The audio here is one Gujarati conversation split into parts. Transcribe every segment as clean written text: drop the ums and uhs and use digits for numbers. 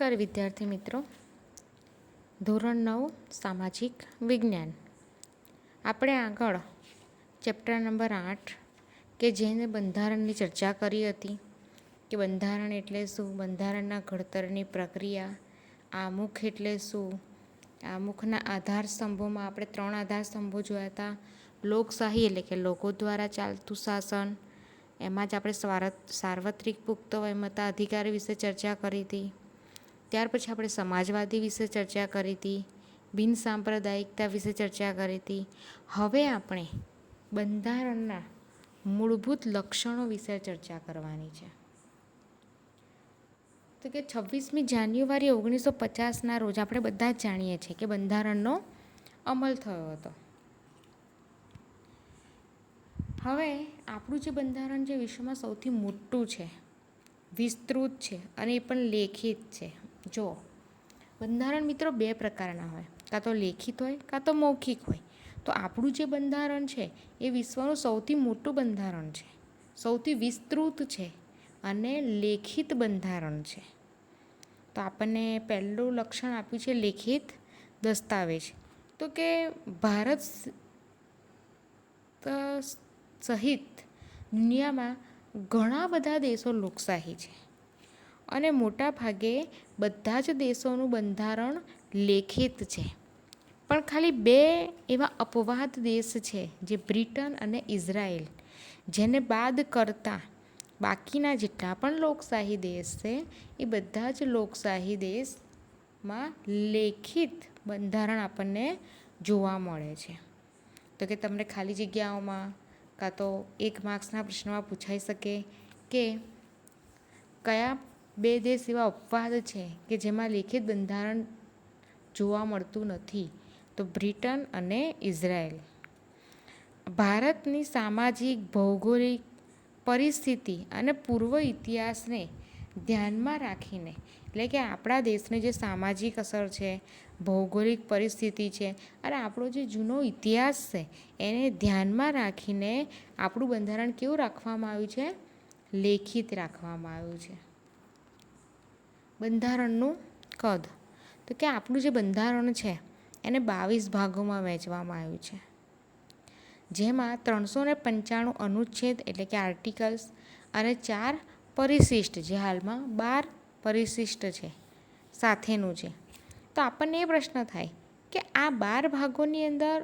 નમસ્કાર વિદ્યાર્થી મિત્રો. ધોરણ 9 સામાજિક વિજ્ઞાન. આપણે આગળ ચેપ્ટર નંબર 8 કે જેને બંધારણની ચર્ચા કરી હતી કે બંધારણ એટલે શું, બંધારણના ઘડતરની પ્રક્રિયા, આમુખ એટલે શું, આમુખના આધાર સ્તંભોમાં આપણે 3 આધાર સ્તંભો જોયા હતા. લોકશાહી એટલે કે લોકો દ્વારા ચાલતું શાસન, એમાં જ આપણે સાર્વત્રિક પુખ્ત વયમતા અધિકાર વિશે ચર્ચા કરી હતી. ત્યાર પછી આપણે સમાજવાદી વિશે ચર્ચા કરી હતી, બિન સાંપ્રદાયિકતા વિશે ચર્ચા કરી હતી. હવે આપણે બંધારણના મૂળભૂત લક્ષણો વિશે ચર્ચા કરવાની છે. તો કે 26મી જાન્યુઆરી 1950ના રોજ આપણે બધા જ જાણીએ છીએ કે બંધારણનો અમલ થયો હતો. હવે આપણું જે બંધારણ જે વિશ્વમાં સૌથી મોટું છે, વિસ્તૃત છે અને એ પણ લેખિત છે. જો બંધારણ મિત્રો 2 પ્રકારના હોય, કાં તો લેખિત હોય કાં તો મૌખિક હોય. તો આપણું જે બંધારણ છે એ વિશ્વનું સૌથી મોટું બંધારણ છે, સૌથી વિસ્તૃત છે અને લેખિત બંધારણ છે. તો આપણને પહેલું લક્ષણ આપ્યું છે લેખિત દસ્તાવેજ. તો કે ભારત સહિત દુનિયામાં ઘણા બધા દેશો લોકશાહી છે અને મોટા ભાગે બધા જ દેશોનું બંધારણ લેખિત છે. પણ ખાલી 2 એવા અપવાદ દેશ છે, જે બ્રિટન અને ઇઝરાયલ, જેને બાદ કરતાં બાકીના જેટલા પણ લોકશાહી દેશ છે એ બધા જ લોકશાહી દેશમાં લેખિત બંધારણ આપણને જોવા મળે છે. તો કે તમને ખાલી જગ્યાઓમાં કાં તો 1 માર્ક્સના પ્રશ્નમાં પૂછાઈ શકે કે કયા 2 દેશ એવા અપવાદ છે કે જેમાં લેખિત બંધારણ જોવા મળતું નથી. તો બ્રિટન અને ઇઝરાયલ. ભારતની સામાજિક ભૌગોલિક પરિસ્થિતિ અને પૂર્વ ઇતિહાસને ધ્યાનમાં રાખીને, એટલે કે આપણા દેશની જે સામાજિક અસર છે, ભૌગોલિક પરિસ્થિતિ છે અને આપણો જે જૂનો ઇતિહાસ છે એને ધ્યાનમાં રાખીને આપણું બંધારણ કેવું રાખવામાં આવ્યું છે? લેખિત રાખવામાં આવ્યું છે. બંધારણનું કદ. તો કે આપણું જે બંધારણ છે એને 22 ભાગોમાં વહેંચવામાં આવ્યું છે, જેમાં 395 અનુચ્છેદ એટલે કે આર્ટિકલ્સ અને 4 પરિશિષ્ટ, જે હાલમાં 12 પરિશિષ્ટ છે સાથેનું છે. તો આપણને એ પ્રશ્ન થાય કે આ 12 ભાગોની અંદર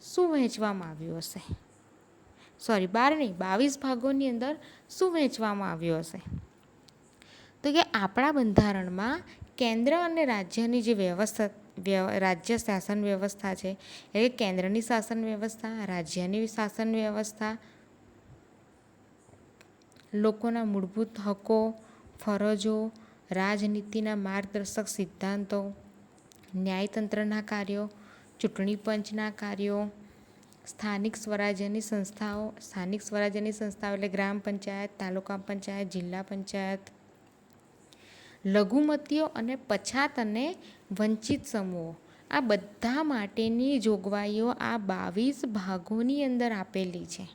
શું વહેંચવામાં આવ્યું હશે? 22 ભાગોની અંદર શું વહેંચવામાં આવ્યું હશે? તો કે આપણા બંધારણમાં કેન્દ્ર અને રાજ્યની જે રાજ્ય શાસન વ્યવસ્થા છે, એટલે કેન્દ્રની શાસન વ્યવસ્થા, રાજ્યની શાસન વ્યવસ્થા, લોકોના મૂળભૂત હકો, ફરજો, રાજનીતિના માર્ગદર્શક સિદ્ધાંતો, ન્યાયતંત્રના કાર્યો, ચૂંટણી પંચના કાર્યો, સ્થાનિક સ્વરાજ્યની સંસ્થાઓ એટલે ગ્રામ પંચાયત, તાલુકા પંચાયત, જિલ્લા પંચાયત, લઘુમતીઓ અને પછાત અને વંચિત સમૂહો, આ બધા માટેની જોગવાઈઓ આ 22 ભાગોની અંદર આપેલી છે.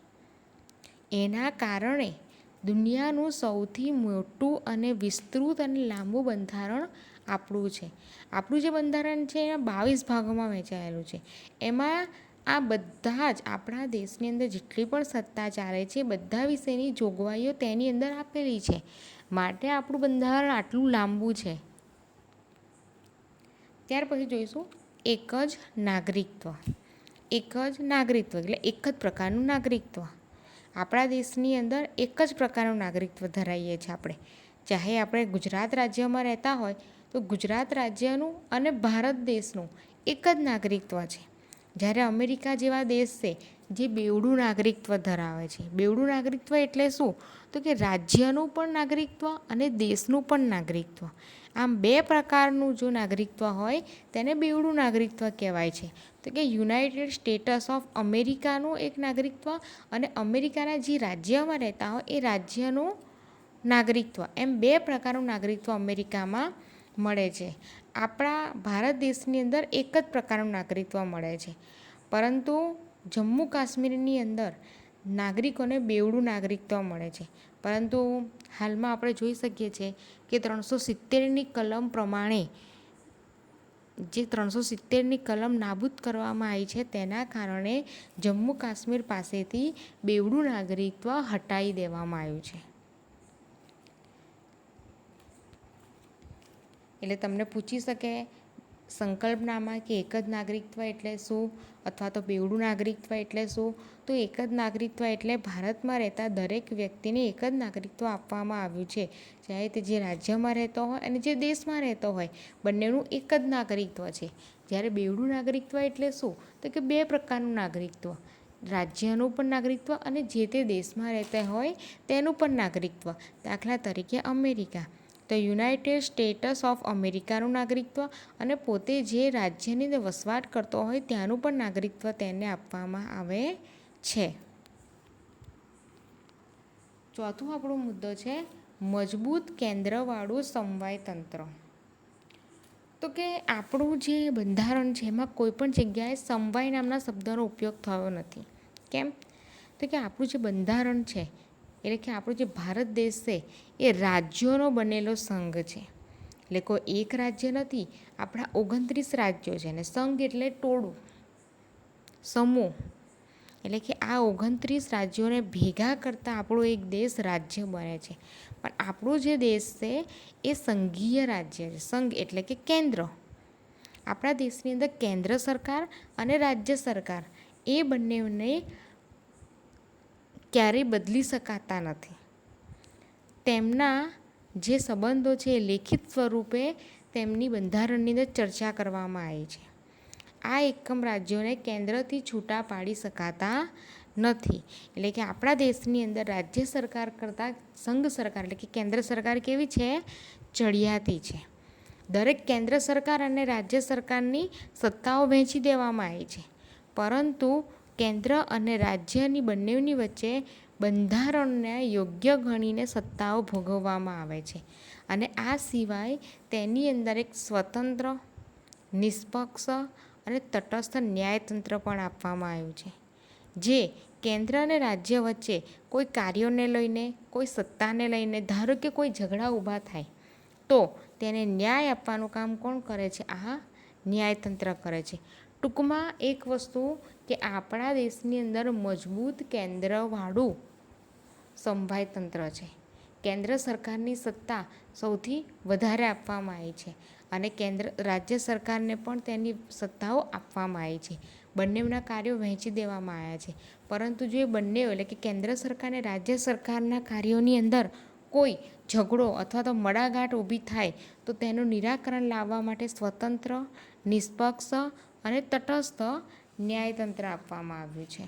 એના કારણે દુનિયાનું સૌથી મોટું અને વિસ્તૃત અને લાંબુ બંધારણ આપણું છે. આપણું જે બંધારણ છે એના 22 ભાગોમાં વહેંચાયેલું છે. એમાં આ બધા જ આપણા દેશની અંદર જેટલી પણ સત્તા ચાલે છે બધા વિશેની જોગવાઈઓ તેની અંદર આપેલી છે. માટે આપણું બંધારણ આટલું લાંબુ છે. ત્યાર પછી જોઈશું એક જ નાગરિકત્વ. એક જ નાગરિકત્વ એટલે એક જ પ્રકારનું નાગરિકત્વ. આપણા દેશની અંદર એક જ પ્રકારનું નાગરિકત્વ ધરાવીએ છીએ આપણે. ચાહે આપણે ગુજરાત રાજ્યમાં રહેતા હોય તો ગુજરાત રાજ્યનું અને ભારત દેશનું એક જ નાગરિકત્વ છે. જ્યારે અમેરિકા જેવા દેશ છે જે બેવડું નાગરિકત્વ ધરાવે છે. બેવડું નાગરિકત્વ એટલે શું? તો કે રાજ્યનું પણ નાગરિકત્વ અને દેશનું પણ નાગરિકત્વ. આમ 2 પ્રકારનું જો નાગરિકત્વ હોય તેને બેવડું નાગરિકત્વ કહેવાય છે. તો કે યુનાઇટેડ સ્ટેટ્સ ઓફ અમેરિકાનું એક નાગરિકત્વ અને અમેરિકાના જે રાજ્યમાં રહેતા હોય એ રાજ્યનું નાગરિકત્વ, એમ 2 પ્રકારનું નાગરિકત્વ અમેરિકામાં મળે છે. આપણા ભારત દેશની અંદર એક જ પ્રકારનું નાગરિકત્વ મળે છે. પરંતુ જમ્મુ કાશ્મીરની અંદર નાગરિકોને બેવડું નાગરિકત્વ મળે છે. પરંતુ હાલમાં આપણે જોઈ શકીએ છીએ કે 370ની કલમ પ્રમાણે જે 370ની કલમ નાબૂદ કરવામાં આવી છે, તેના કારણે જમ્મુ કાશ્મીર પાસેથી બેવડું નાગરિકત્વ હટાવી દેવામાં આવ્યું છે. એટલે તમને પૂછી શકે સંકલ્પનામાં કે એક જ નાગરિકત્વ એટલે શું અથવા તો બેવડું નાગરિકત્વ એટલે શું. તો એક જ નાગરિકત્વ એટલે ભારતમાં રહેતા દરેક વ્યક્તિને એક જ નાગરિકત્વ આપવામાં આવ્યું છે, ચાહે તે જે રાજ્યમાં રહેતો હોય અને જે દેશમાં રહેતો હોય, બંનેનું એક જ નાગરિકત્વ છે. જ્યારે બેવડું નાગરિકત્વ એટલે શું, તો કે બે પ્રકારનું નાગરિકત્વ, રાજ્યનું પણ નાગરિકત્વ અને જે તે દેશમાં રહેતા હોય તેનું પણ નાગરિકત્વ. દાખલા તરીકે અમેરિકા, તો યુનાઇટેડ સ્ટેટ્સ ઓફ અમેરિકાનું નાગરિકત્વ અને પોતે જે રાજ્યની અંદર વસવાટ કરતો હોય ત્યાંનું પણ નાગરિકત્વ તેને આપવામાં આવે છે. ચોથું આપણો મુદ્દો છે મજબૂત કેન્દ્રવાળું સમવાય તંત્ર. તો કે આપણું જે બંધારણ છે એમાં કોઈ પણ જગ્યાએ સમવાય નામના શબ્દનો ઉપયોગ થયો નથી. કેમ? તો કે આપણું જે બંધારણ છે એટલે કે આપણો જે ભારત દેશ છે એ રાજ્યોનો બનેલો સંઘ છે. એટલે કોઈ એક રાજ્ય નથી, આપણા 29 રાજ્યો છે. અને સંઘ એટલે ટોળું, સમૂહ. એટલે કે આ 29 રાજ્યોને ભેગા કરતાં આપણો એક દેશ રાજ્ય બને છે. પણ આપણો જે દેશ છે એ સંઘીય રાજ્ય છે. સંઘ એટલે કે કેન્દ્ર. આપણા દેશની અંદર કેન્દ્ર સરકાર અને રાજ્ય સરકાર એ બંનેને ક્યારેય બદલી શકાતા નથી. તેમના જે સંબંધો છે એ લેખિત સ્વરૂપે તેમની બંધારણની અંદર ચર્ચા કરવામાં આવી છે. આ એકમ રાજ્યોને કેન્દ્રથી છૂટા પાડી શકાતા નથી. એટલે કે આપણા દેશની અંદર રાજ્ય સરકાર કરતાં સંઘ સરકાર એટલે કે કેન્દ્ર સરકાર કેવી છે? ચડિયાતી છે. દરેક કેન્દ્ર સરકાર અને રાજ્ય સરકારની સત્તાઓ વહેંચી દેવામાં આવી છે, પરંતુ કેન્દ્ર અને રાજ્યની બંનેની વચ્ચે બંધારણને યોગ્ય ગણીને સત્તાઓ ભોગવવામાં આવે છે. અને આ સિવાય તેની અંદર એક સ્વતંત્ર, નિષ્પક્ષ અને તટસ્થ ન્યાયતંત્ર પણ આપવામાં આવ્યું છે, જે કેન્દ્ર અને રાજ્ય વચ્ચે કોઈ કાર્યોને લઈને, કોઈ સત્તાને લઈને, ધારો કે કોઈ ઝઘડા ઊભા થાય તો તેને ન્યાય આપવાનું કામ કોણ કરે છે? આ ન્યાયતંત્ર કરે છે. ટૂંકમાં એક વસ્તુ કે આપણા દેશની અંદર મજબૂત કેન્દ્રવાળું સમવાય તંત્ર છે. કેન્દ્ર સરકારની સત્તા સૌથી વધારે આપવામાં આવી છે અને રાજ્ય સરકારને પણ તેની સત્તાઓ આપવામાં આવી છે. બંનેના કાર્યો વહેંચી દેવામાં આવ્યા છે. પરંતુ જો એ બંને એટલે કે કેન્દ્ર સરકાર અને રાજ્ય સરકારના કાર્યોની અંદર કોઈ ઝઘડો અથવા તો મડાગાંઠ ઊભી થાય તો તેનું નિરાકરણ લાવવા માટે સ્વતંત્ર, નિષ્પક્ષ અને તટસ્થ ન્યાયતંત્ર આપવામાં આવ્યું છે.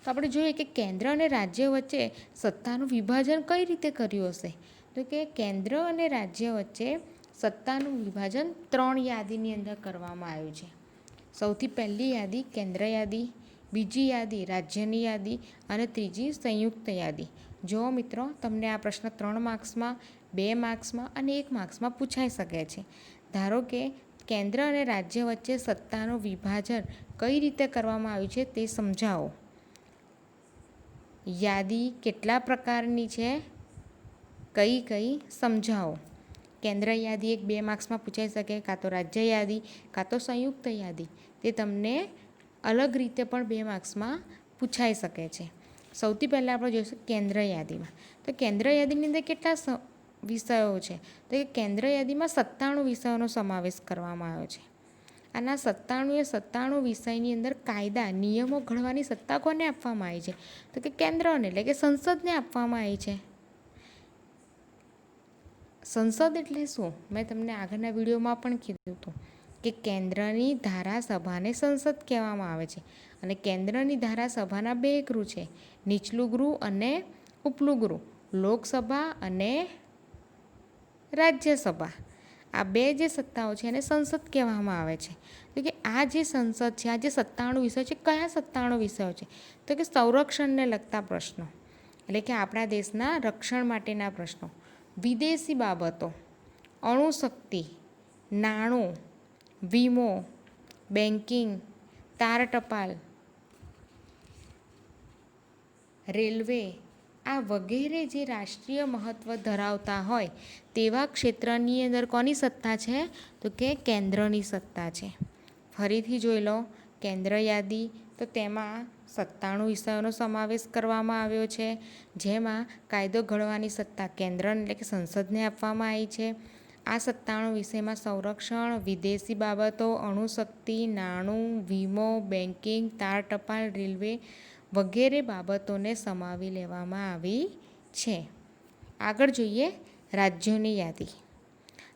તો આપણે જોઈએ કે કેન્દ્ર અને રાજ્ય વચ્ચે સત્તાનું વિભાજન કઈ રીતે કર્યું હશે? તો કે કેન્દ્ર અને રાજ્ય વચ્ચે સત્તાનું વિભાજન 3 યાદીની અંદર કરવામાં આવ્યું છે. સૌથી પહેલી યાદી કેન્દ્ર યાદી, બીજી યાદી રાજ્યની યાદી અને ત્રીજી સંયુક્ત યાદી. જો મિત્રો, તમને આ પ્રશ્ન 3 માર્ક્સમાં, 2 માર્ક્સમાં અને 1 માર્ક્સમાં પૂછાઈ શકે છે. ધારો કે કેન્દ્ર અને રાજ્ય વચ્ચે સત્તાનું વિભાજન કઈ રીતે કરવામાં આવ્યું છે તે સમજાવો. યાદી કેટલા પ્રકારની છે, કઈ કઈ સમજાવો. કેન્દ્ર યાદી 2 માર્ક્સમાં પૂછાઈ શકે, કાં તો રાજ્ય યાદી કાં તો સંયુક્ત યાદી. તે તમને અલગ રીતે પણ 2 માર્ક્સમાં પૂછાઈ શકે છે. સૌથી પહેલાં આપણે જોઈશું કેન્દ્ર યાદીમાં. તો કેન્દ્ર યાદીની અંદર કેટલા વિષયો છે? તો કે કેન્દ્ર યાદીમાં 97 વિષયોનો સમાવેશ કરવામાં આવ્યો છે. અને આ 97 વિષયની અંદર કાયદા, નિયમો ઘડવાની સત્તા કોને આપવામાં આવી છે? તો કે કેન્દ્રને એટલે કે સંસદને આપવામાં આવી છે. સંસદ એટલે શું? મેં તમને આગળના વિડીયોમાં પણ કીધું હતું કે કેન્દ્રની ધારાસભાને સંસદ કહેવામાં આવે છે. અને કેન્દ્રની ધારાસભાના 2 ગૃહ છે, નીચલું ગૃહ અને ઉપલું ગૃહ, લોકસભા અને રાજ્યસભા. આ 2 જે સત્તાઓ છે એને સંસદ કહેવામાં આવે છે. તો કે આ જે સંસદ છે, આ જે 97 વિષયો છે, કયા 97 વિષયો છે? તો કે સંરક્ષણને લગતા પ્રશ્નો, એટલે કે આપણા દેશના રક્ષણ માટેના પ્રશ્નો, વિદેશી બાબતો, અણુશક્તિ, નાણું, વીમો, બેન્કિંગ, તાર ટપાલ, રેલવે, આ વગેરે જે રાષ્ટ્રીય મહત્ત્વ ધરાવતા હોય તેવા ક્ષેત્રની અંદર કોની સત્તા છે? તો કે કેન્દ્રની સત્તા છે. ફરીથી જોઈ લો, કેન્દ્ર યાદી તો તેમાં 97 વિષયોનો સમાવેશ કરવામાં આવ્યો છે, જેમાં કાયદો ઘડવાની સત્તા કેન્દ્ર એટલે કે સંસદને આપવામાં આવી છે. આ 97 વિષયમાં સંરક્ષણ, વિદેશી બાબતો, અણુશક્તિ, નાણું, વીમો, બેન્કિંગ, તાર ટપાલ, રેલવે વગેરે બાબતોને સમાવી લેવામાં આવી છે. આગળ જોઈએ રાજ્યોની યાદી.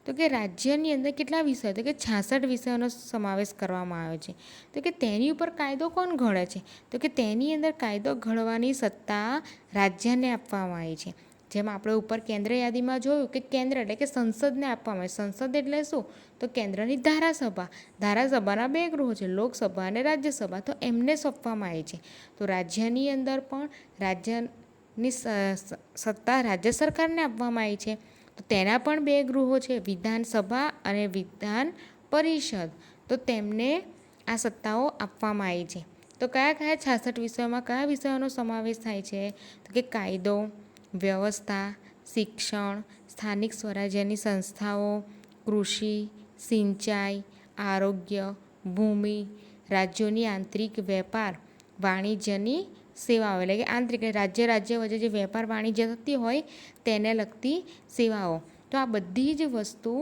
તો કે રાજ્યની અંદર કેટલા વિષયો? તો કે 66 વિષયોનો સમાવેશ કરવામાં આવ્યો છે. તો કે તેની ઉપર કાયદો કોણ ઘડે છે? તો કે તેની અંદર કાયદો ઘડવાની સત્તા રાજ્યને આપવામાં આવી છે. જેમ આપણે ઉપર કેન્દ્ર યાદીમાં જોયું કે કેન્દ્ર એટલે કે સંસદને આપવામાં આવે. સંસદ એટલે શું? તો કેન્દ્રની ધારાસભા. ધારાસભાના 2 ગૃહો છે, લોકસભા અને રાજ્યસભા, તો એમને સોંપવામાં આવી છે. તો રાજ્યની અંદર પણ રાજ્યની સત્તા રાજ્ય સરકારને આપવામાં આવી છે. તો તેના પણ 2 ગૃહો છે, વિધાનસભા અને વિધાન પરિષદ. તો તેમને આ સત્તાઓ આપવામાં આવી છે. તો કયા કયા 66 વિષયોમાં કયા વિષયોનો સમાવેશ થાય છે? તો કે કાયદો, વ્યવસ્થા, શિક્ષણ, સ્થાનિક સ્વરાજ્યની સંસ્થાઓ, કૃષિ, સિંચાઈ, આરોગ્ય, ભૂમિ, રાજ્યોની આંતરિક વેપાર, વાણિજ્યની સેવાઓ એટલે કે આંતરિક રાજ્ય વચ્ચે જે વેપાર વાણિજ્ય થતી હોય તેને લગતી સેવાઓ. તો આ બધી જ વસ્તુ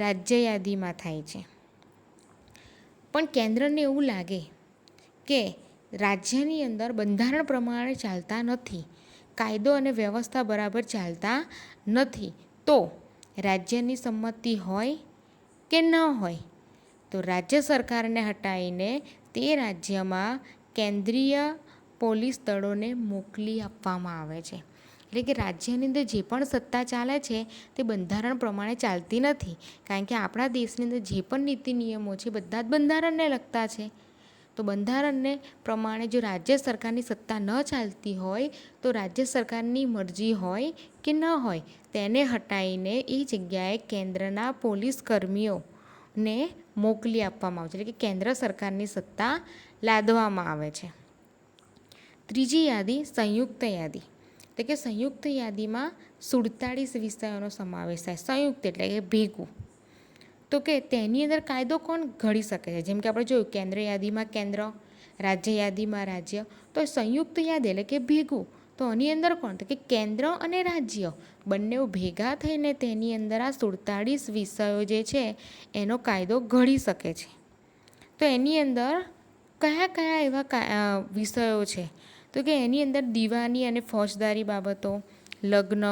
રાજ્ય યાદીમાં થાય છે. પણ કેન્દ્રને એવું લાગે કે રાજ્યની અંદર બંધારણ પ્રમાણે ચાલતા નથી, કાયદો અને વ્યવસ્થા બરાબર ચાલતા નથી, તો રાજ્યની સંમતિ હોય કે ન હોય તો રાજ્ય સરકારને હટાવીને તે રાજ્યમાં કેન્દ્રીય પોલીસ દળોને મોકલી આપવામાં આવે છે. એટલે કે રાજ્યની અંદર જે પણ સત્તા ચાલે છે તે બંધારણ પ્રમાણે ચાલતી નથી, કારણ કે આપણા દેશની અંદર જે પણ નીતિ નિયમો છે બધા જ બંધારણને લગતા છે. તો બંધારણને પ્રમાણે જો રાજ્ય સરકારની સત્તા ન ચાલતી હોય તો રાજ્ય સરકારની મરજી હોય કે ન હોય તેને હટાવીને એ જગ્યાએ કેન્દ્રના પોલીસ કર્મીઓને મોકલી આપવામાં આવે છે, એટલે કે કેન્દ્ર સરકારની સત્તા લાદવામાં આવે છે. ત્રીજી યાદી સંયુક્ત યાદી. તો કે સંયુક્ત યાદીમાં 47 વિષયોનો સમાવેશ થાય. સંયુક્ત એટલે કે ભેગું. તો કે તેની અંદર કાયદો કોણ ઘડી શકે છે? જેમ કે આપણે જોયું કેન્દ્ર યાદીમાં કેન્દ્ર, રાજ્ય યાદીમાં રાજ્ય, તો સંયુક્ત યાદી એટલે કે ભેગું. તો આની અંદર કોણ? તો કે કેન્દ્ર અને રાજ્ય બંને ભેગા થઈને તેની અંદર આ 47 વિષયો જે છે એનો કાયદો ઘડી શકે છે. તો એની અંદર કયા કયા એવા વિષયો છે? તો કે એની અંદર દીવાની અને ફોજદારી બાબતો, લગ્ન,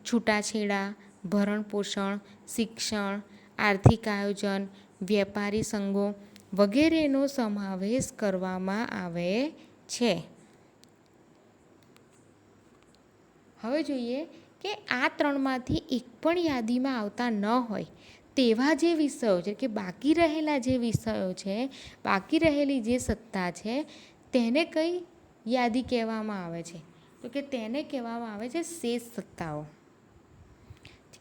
છૂટાછેડા, ભરણ પોષણ, શિક્ષણ, આર્થિક આયોજન, વેપારી સંઘો વગેરેનો સમાવેશ કરવામાં આવે છે. હવે જોઈએ કે આ 3માંથી એક પણ યાદીમાં આવતા ન હોય તેવા જે વિષયો છે કે બાકી રહેલા જે વિષયો છે, બાકી રહેલી જે સત્તા છે તેને કઈ યાદી કહેવામાં આવે છે? તો કે તેને કહેવામાં આવે છે શેષ સત્તાઓ.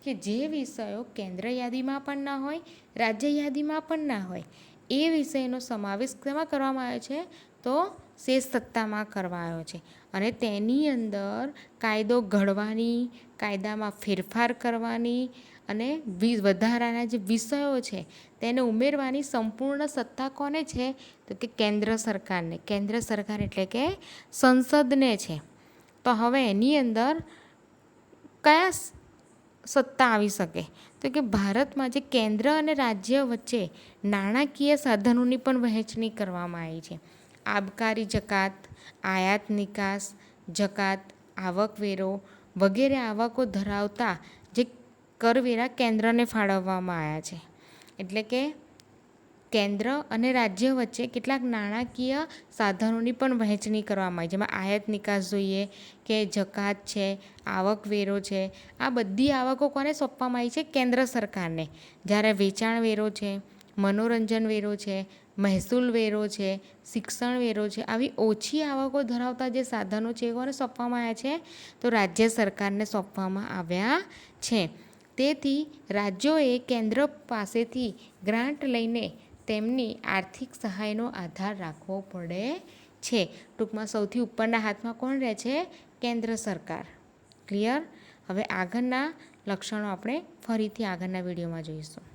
કે જે વિષયો કેન્દ્ર યાદીમાં પણ ના હોય, રાજ્ય યાદીમાં પણ ના હોય, એ વિષયનો સમાવેશ કેમાં કરવામાં આવ્યો છે? તો શેષ સત્તામાં કરવાયો છે. અને તેની અંદર કાયદો ઘડવાની, કાયદામાં ફેરફાર કરવાની અને વધારાના જે વિષયો છે તેને ઉમેરવાની સંપૂર્ણ સત્તા કોને છે? તો કે કેન્દ્ર સરકારને. કેન્દ્ર સરકાર એટલે કે સંસદને છે. તો હવે એની અંદર કયા સત્તા આવી શકે? તો કે ભારતમાં જે કેન્દ્ર અને રાજ્ય વચ્ચે નાણાકીય સાધનોની પણ વહેંચણી કરવામાં આવી છે. આબકારી જકાત, આયાત નિકાસ જકાત, આવકવેરો વગેરે આવકો ધરાવતા જે કરવેરા કેન્દ્રને ફાળવવામાં આવ્યા છે. એટલે કે કેન્દ્ર અને રાજ્ય વચ્ચે કેટલાક નાણાકીય સાધનોની પણ વહેંચણી કરવામાં આવી, જેમાં આયાત નિકાસ જોઈએ કે જકાત છે, આવકવેરો છે. આ બધી આવકો કોને સોંપવામાં આવી છે? કેન્દ્ર સરકારને. જ્યારે વેચાણ વેરો છે, મનોરંજન વેરો છે, મહેસૂલ વેરો છે, શિક્ષણ વેરો છે, આવી ઓછી આવકો ધરાવતા જે સાધનો છે એ કોને સોંપવામાં આવ્યા છે? તો રાજ્ય સરકારને સોંપવામાં આવ્યા છે. તેથી રાજ્યોએ કેન્દ્ર પાસેથી ગ્રાન્ટ લઈને તેમની આર્થિક સહાયનો આધાર રાખવો પડે છે. ટૂંકમાં સૌથી ઉપરના હાથમાં કોણ રહે છે? કેન્દ્ર સરકાર. ક્લિયર? હવે આગળના લક્ષણો આપણે ફરીથી આગળના વિડીયોમાં જોઈશું.